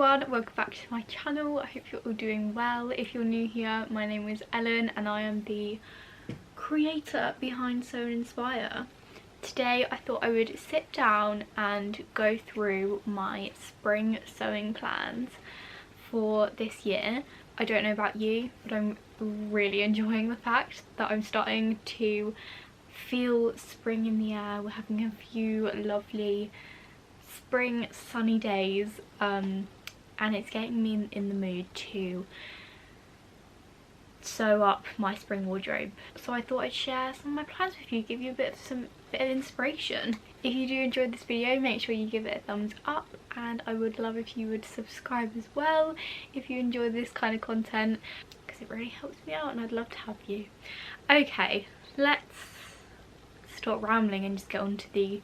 everyone, welcome back to my channel. I hope you're all doing well. If you're new here, my name is Ellen and I am the creator behind Sew and Inspire. Today I thought I would sit down and go through my spring sewing plans for this year. I don't know about you, but I'm really enjoying the fact that I'm starting to feel spring in the air. We're having a few lovely spring sunny days and it's getting me in the mood to sew up my spring wardrobe. So I thought I'd share some of my plans with you, give you a bit of inspiration. If you do enjoy this video, make sure you give it a thumbs up, and I would love if you would subscribe as well if you enjoy this kind of content, because it really helps me out and I'd love to have you. Okay, let's stop rambling and just get on to the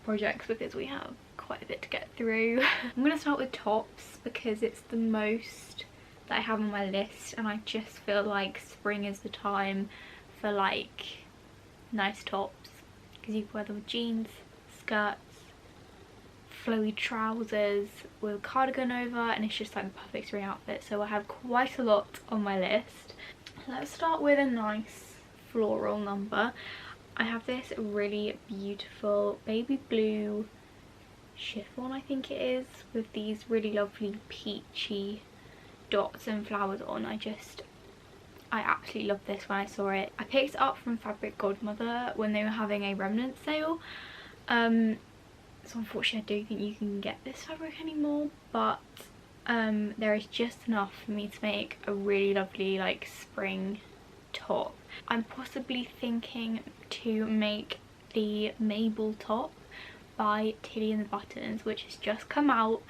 projects because we have quite a bit to get through. I'm going to start with tops because it's the most that I have on my list, and I just feel like spring is the time for like nice tops because you can wear them with jeans, skirts, flowy trousers with a cardigan over, and it's just like the perfect spring outfit. So I have quite a lot on my list. Let's start with a nice floral number. I have this really beautiful baby blue chiffon, I think it is, with these really lovely peachy dots and flowers on. I absolutely love this when I saw it. I picked it up from Fabric Godmother when they were having a remnant sale. So unfortunately I don't think you can get this fabric anymore, but there is just enough for me to make a really lovely like spring top. I'm possibly thinking to make the Mabel top by Tilly and the Buttons, which has just come out.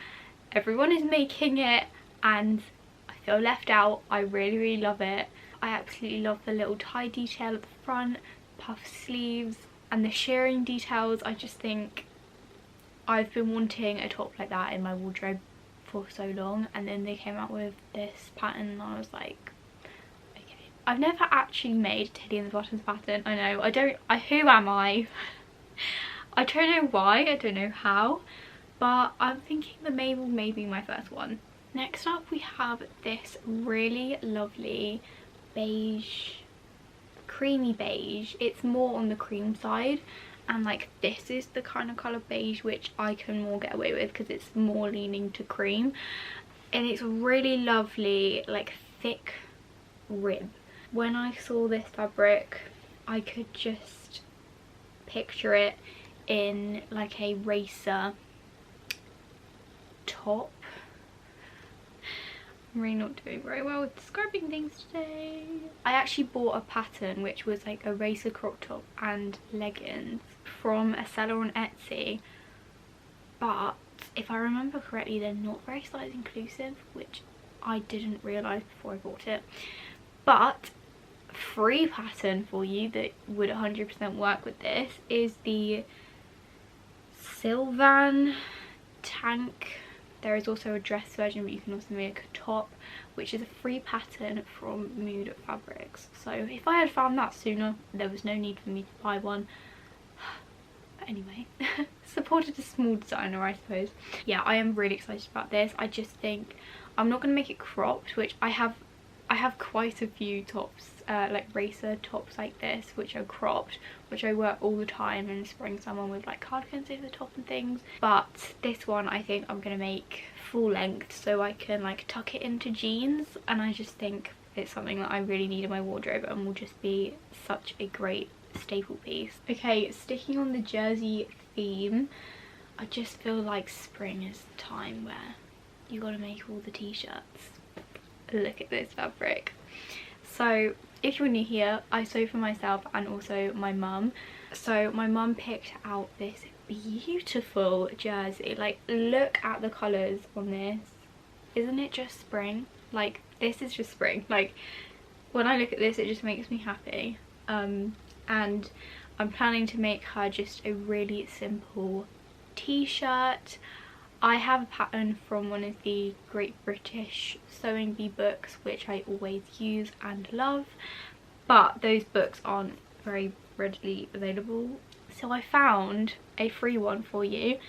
Everyone is making it and I feel left out. I really love it. I absolutely love the little tie detail at the front, puff sleeves, and the shirring details. I just think I've been wanting a top like that in my wardrobe for so long, and then they came out with this pattern and I was like, okay. I've never actually made Tilly and the Buttons pattern. I know, who am I? I don't know why, I don't know how, but I'm thinking the Mabel may be my first one. Next up we have this really lovely beige, creamy beige. It's more on the cream side, and like this is the kind of colour beige which I can more get away with because it's more leaning to cream, and it's really lovely like thick rib. When I saw this fabric I could just picture it in like a racer top. I'm really not doing very well with describing things today. I actually bought a pattern which was like a racer crop top and leggings from a seller on Etsy, but if I remember correctly they're not very size inclusive, which I didn't realise before I bought it. But free pattern for you that would 100% work with this is the Sylvan tank. There is also a dress version, but you can also make a top, which is a free pattern from Mood Fabrics. So if I had found that sooner, there was no need for me to buy one. But anyway, supported a small designer, I suppose. Yeah, I am really excited about this. I just think I'm not going to make it cropped, which I have quite a few tops, like racer tops like this, which are cropped, which I wear all the time in spring summer with like cardigans over the top and things. But this one I think I'm gonna make full length so I can like tuck it into jeans, and I just think it's something that I really need in my wardrobe and will just be such a great staple piece. Okay, sticking on the jersey theme, I just feel like spring is the time where you gotta make all the t-shirts. Look at this fabric. So if you're new here, I sew for myself and also my mum. So my mum picked out this beautiful jersey. Like, look at the colours on this. Isn't it just spring? Like, this is just spring. Like, when I look at this it just makes me happy. And I'm planning to make her just a really simple t-shirt. I have a pattern from one of the Great British Sewing Bee books which I always use and love, but those books aren't very readily available. So I found a free one for you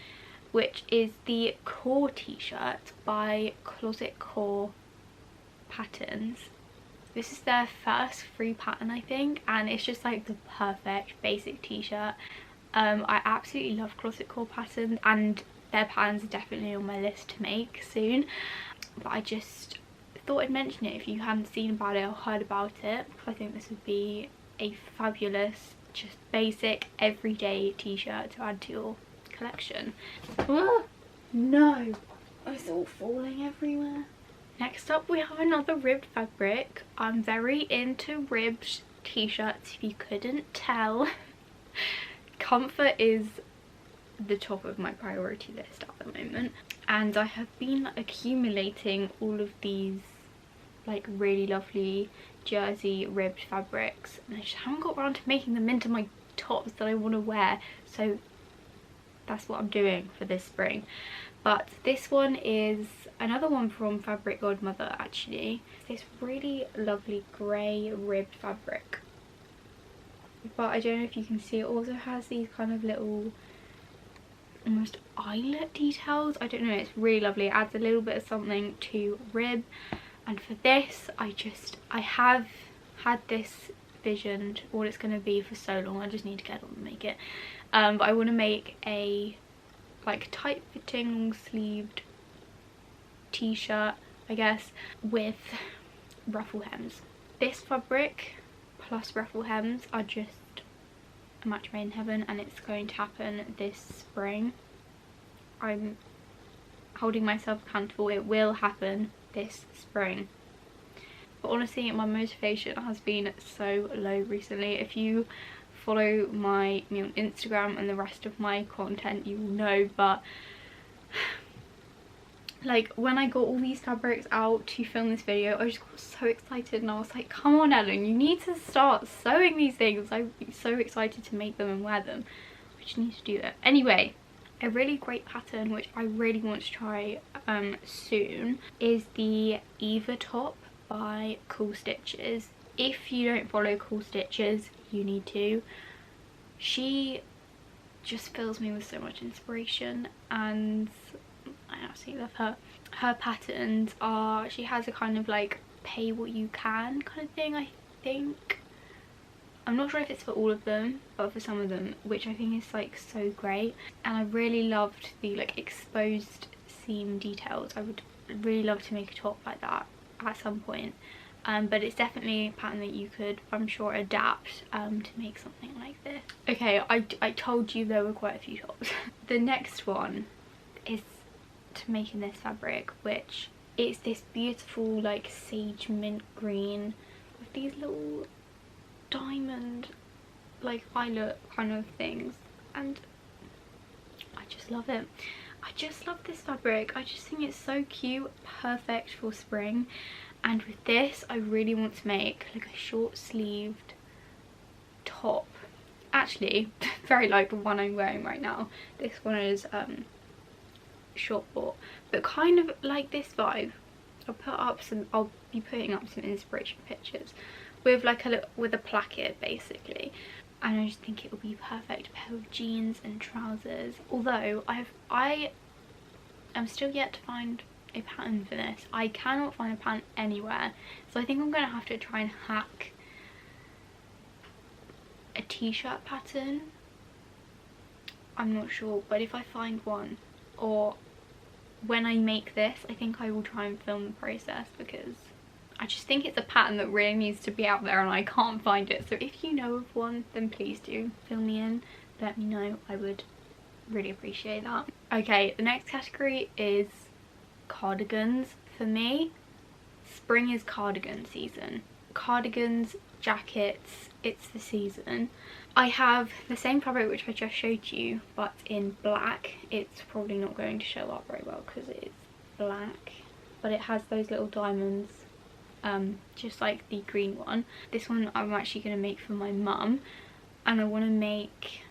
which is the Core t-shirt by Closet Core Patterns. This is their first free pattern, I think, and it's just like the perfect basic t-shirt. I absolutely love Closet Core Patterns, and their patterns are definitely on my list to make soon. But I just thought I'd mention it if you hadn't seen about it or heard about it, because I think this would be a fabulous, just basic, everyday t-shirt to add to your collection. Oh, no! It's all falling everywhere. Next up we have another ribbed fabric. I'm very into ribbed t-shirts, if you couldn't tell. Comfort is the top of my priority list at the moment, and I have been accumulating all of these like really lovely jersey ribbed fabrics, and I just haven't got around to making them into my tops that I want to wear, so that's what I'm doing for this spring. But this one is another one from Fabric Godmother actually. This really lovely grey ribbed fabric, but I don't know if you can see, it also has these kind of little almost eyelet details. I don't know, it's really lovely. It adds a little bit of something to rib. And for this, I have had this visioned what it's going to be for so long. I just need to get on and make it. But I want to make a like tight fitting long sleeved t-shirt, I guess, with ruffle hems. This fabric plus ruffle hems are just a match made in heaven, and it's going to happen this spring. I'm holding myself accountable, it will happen this spring. But honestly, my motivation has been so low recently. If you follow me on Instagram and the rest of my content, you will know, but like when I got all these fabrics out to film this video, I just got so excited, and I was like, come on Ellen, you need to start sewing these things. I'm so excited to make them and wear them. I just need to do that. Anyway, a really great pattern which I really want to try soon is the Eva top by Cool Stitches. If you don't follow Cool Stitches, you need to. She just fills me with so much inspiration, and I absolutely love her. Her patterns are, she has a kind of like pay what you can kind of thing, I think. I'm not sure if it's for all of them, but for some of them, which I think is like so great. And I really loved the like exposed seam details. I would really love to make a top like that at some point. But it's definitely a pattern that you could, I'm sure, adapt to make something like this. Okay, I told you there were quite a few tops. The next one is to make in this fabric, which is this beautiful like sage mint green with these little diamond like eyelet kind of things, and I just love it. I just love this fabric. I just think it's so cute, perfect for spring. And with this, I really want to make like a short sleeved top, actually very like the one I'm wearing right now. This one is short bought, but kind of like this vibe. I'll be putting up some inspiration pictures with like with a placket basically, and I just think it would be perfect pair of jeans and trousers. Although I am still yet to find a pattern for this. I cannot find a pattern anywhere, so I think I'm gonna have to try and hack a t-shirt pattern. I'm not sure, but if I find one, or when I make this, I think I will try and film the process, because I just think it's a pattern that really needs to be out there and I can't find it. So if you know of one, then please do fill me in, let me know. I would really appreciate that. Okay, the next category is cardigans. For me, spring is cardigan season. Cardigans, jackets, it's the season. I have the same fabric which I just showed you, but in black. It's probably not going to show up very well because it's black, but it has those little diamonds, just like the green one. This one I'm actually going to make for my mum, and I want to make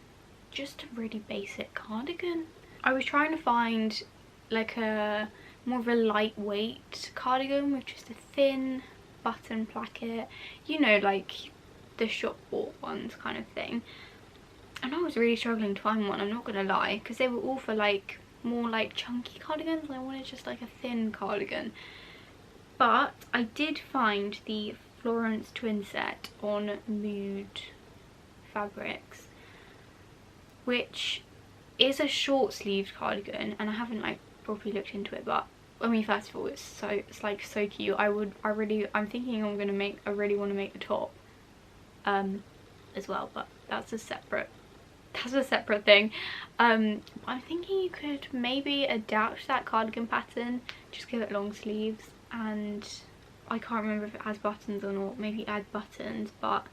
just a really basic cardigan. I was trying to find like a more of a lightweight cardigan with just a thin button placket, you know, like the shop bought ones kind of thing, and I was really struggling to find one, I'm not gonna lie, because they were all for like more like chunky cardigans. I wanted just like a thin cardigan. But I did find the Florence twin set on Mood Fabrics, which is a short sleeved cardigan, and I haven't like properly looked into it, but I mean, first of all, it's like so cute. I'm thinking I really want to make the top as well, but that's a separate thing. I'm thinking you could maybe adapt that cardigan pattern, just give it long sleeves, and I can't remember if it has buttons or not, maybe add buttons, but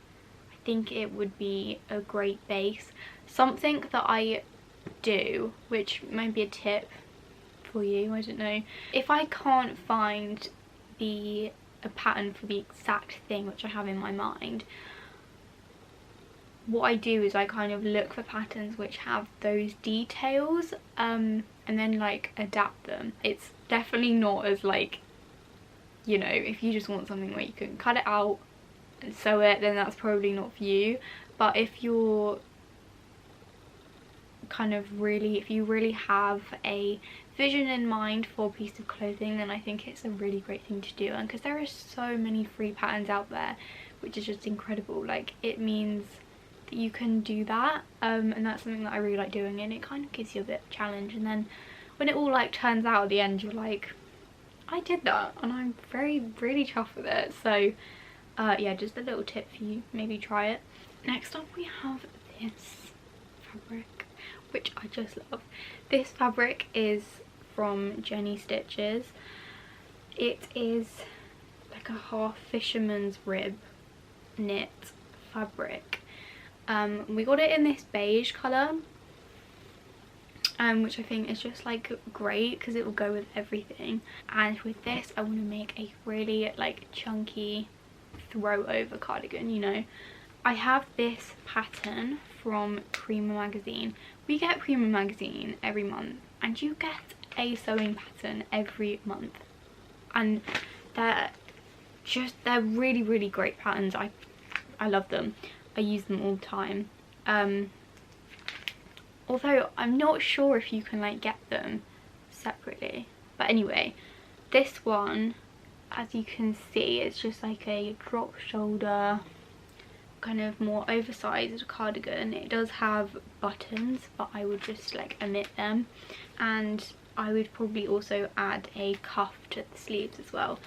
I think it would be a great base. Something that I do, which might be a tip for you, I don't know, if I can't find a pattern for the exact thing which I have in my mind, what I do is I kind of look for patterns which have those details, and then like adapt them. It's definitely not as like, you know, if you just want something where you can cut it out and sew it, then that's probably not for you. But if you're kind of if you really have a vision in mind for a piece of clothing, then I think it's a really great thing to do. And because there are so many free patterns out there, which is just incredible, like it means that you can do that, and that's something that I really like doing, and it kind of gives you a bit of challenge. And then when it all like turns out at the end, you're like, I did that, and I'm really chuffed with it. So yeah, just a little tip for you, maybe try it. Next up we have this fabric, which I just love. This fabric is from Jenny Stitches. It is like a half fisherman's rib knit fabric. We got it in this beige colour, which I think is just like great because it will go with everything. And with this, I want to make a really like chunky throw over cardigan, you know. I have this pattern from Prima magazine. We get Prima magazine every month, and you get a sewing pattern every month, and they're really great patterns. I love them. I use them all the time. Although I'm not sure if you can like get them separately, but anyway, this one, as you can see, it's just like a drop shoulder kind of more oversized cardigan. It does have buttons, but I would just like omit them, and I would probably also add a cuff to the sleeves as well.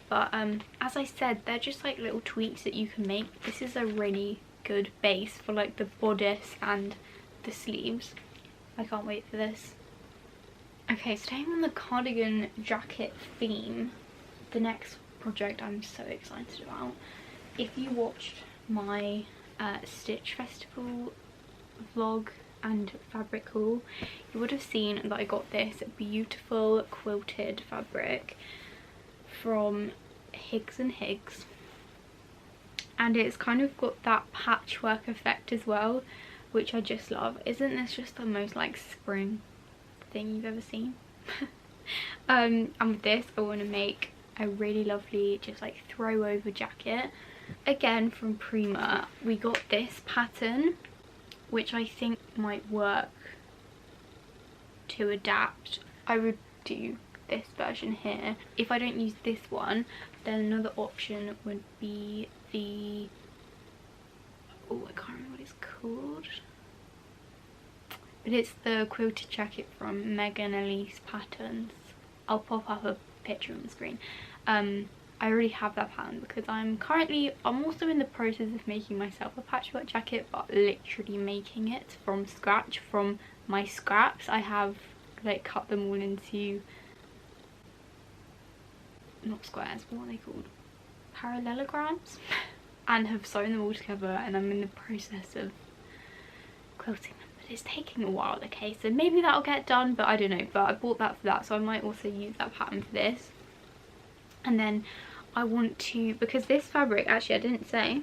But as I said, they're just like little tweaks that you can make. This is a really good base for like the bodice and the sleeves. I can't wait for this. Okay, staying on the cardigan jacket theme, the next project I'm so excited about. If you watched my Stitch Festival vlog and fabric haul, you would have seen that I got this beautiful quilted fabric from Higgs and Higgs, and it's kind of got that patchwork effect as well, which I just love. Isn't this just the most like spring thing you've ever seen? And with this, I want to make a really lovely just like throw over jacket. Again from Prima, we got this pattern, which I think might work to adapt. I would do this version here. If I don't use this one, then another option would be the, oh, I can't remember what it's called, but it's the quilted jacket from Megan Elise Patterns. I'll pop up a picture on the screen. I already have that pattern because I'm also in the process of making myself a patchwork jacket, but literally making it from scratch, from my scraps. I have like cut them all into, not squares, what are they called, parallelograms, and have sewn them all together, and I'm in the process of quilting them, but it's taking a while. Okay, so maybe that'll get done, but I don't know. But I bought that for that, so I might also use that pattern for this. And then I want to, because this fabric, actually I didn't say,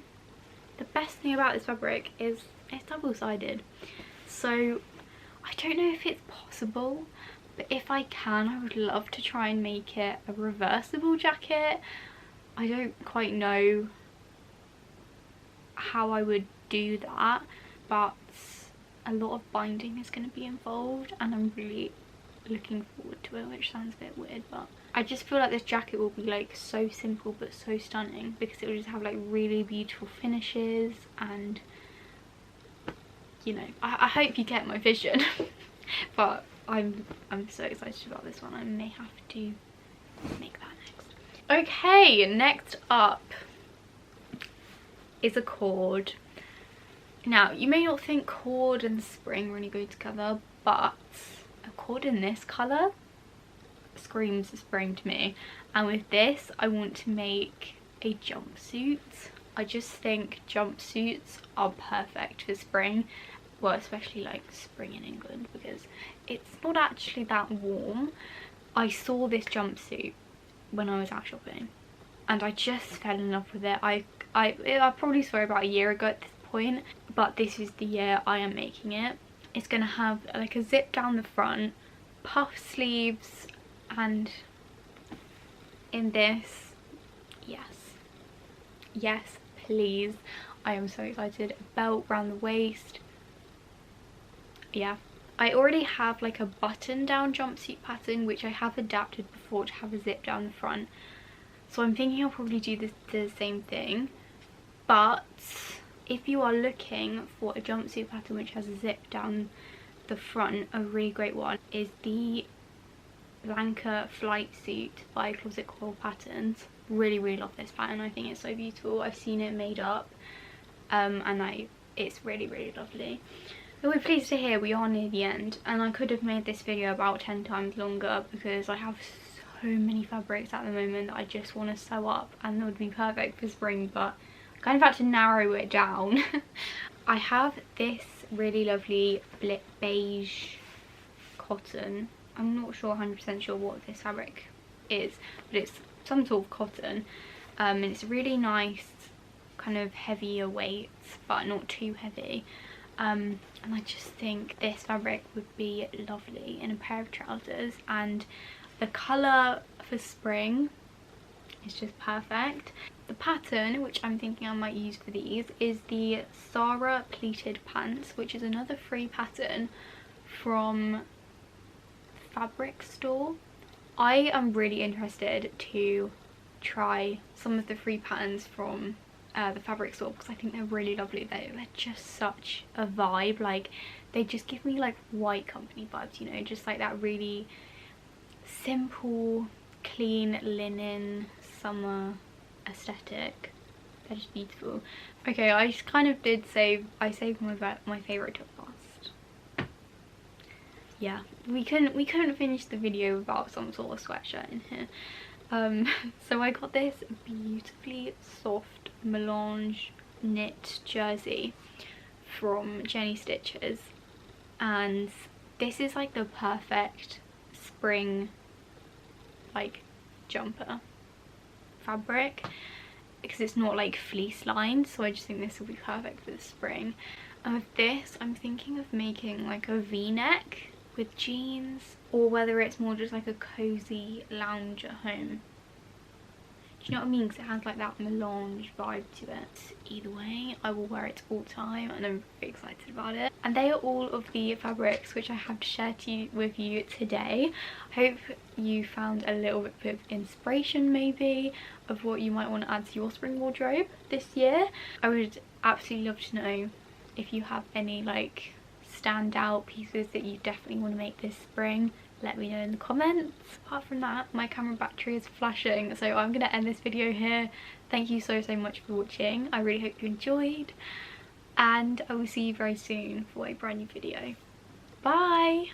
the best thing about this fabric is it's double-sided. So I don't know if it's possible, but if I can, I would love to try and make it a reversible jacket. I don't quite know how I would do that, but a lot of binding is going to be involved, and I'm really looking forward to it, which sounds a bit weird, but I just feel like this jacket will be like so simple but so stunning, because it will just have like really beautiful finishes, and you know, I hope you get my vision. But I'm so excited about this one. I may have to make that next. Okay, next up is a cord. Now, you may not think cord and spring really go together, but a cord in this colour screams spring to me. And with this, I want to make a jumpsuit. I just think jumpsuits are perfect for spring. Well, especially like spring in England, because it's not actually that warm. I saw this jumpsuit when I was out shopping and I just fell in love with it. I probably saw it about a year ago at this point, but this is the year I am making it. It's gonna have like a zip down the front, puff sleeves, and in this, yes please, I am so excited. A belt around the waist. Yeah, I already have like a button down jumpsuit pattern which I have adapted before to have a zip down the front, so I'm thinking I'll probably do the same thing. But if you are looking for a jumpsuit pattern which has a zip down the front, a really great one is the Blanca Flight Suit by Closet Coral Patterns. Really love this pattern. I think it's so beautiful. I've seen it made up and it's really lovely. But we're pleased to hear we are near the end, and I could have made this video about 10 times longer because I have so many fabrics at the moment that I just want to sew up and that would be perfect for spring, but I kind of had to narrow it down. I have this really lovely beige cotton. I'm not sure 100% sure what this fabric is, but it's some sort of cotton, and it's really nice, kind of heavier weight but not too heavy. And I just think this fabric would be lovely in a pair of trousers, and the colour for spring is just perfect. The pattern which I'm thinking I might use for these is the Zara pleated pants, which is another free pattern from Fabric Store. I am really interested to try some of the free patterns from the Fabric Store because I think they're really lovely. They're just such a vibe. Like, they just give me like White Company vibes, you know, just like that really simple, clean linen summer aesthetic. They're just beautiful. Okay, I just kind of did save, I saved my favourite till last. Yeah, we couldn't finish the video without some sort of sweatshirt in here. So I got this beautifully soft melange knit jersey from Jenny Stitches, and this is like the perfect spring like jumper fabric because it's not like fleece lined, so I just think this will be perfect for the spring. And with this I'm thinking of making like a v-neck with jeans, or whether it's more just like a cozy lounge at home. Do you know what I mean? Because it has like that melange vibe to it. Either way, I will wear it all the time and I'm very excited about it. And they are all of the fabrics which I have to share with you today. I hope you found a little bit of inspiration maybe of what you might want to add to your spring wardrobe this year. I would absolutely love to know if you have any like standout pieces that you definitely want to make this spring. Let me know in the comments. Apart from that, my camera battery is flashing, so I'm gonna end this video here. Thank you so much for watching. I really hope you enjoyed, and I will see you very soon for a brand new video. Bye!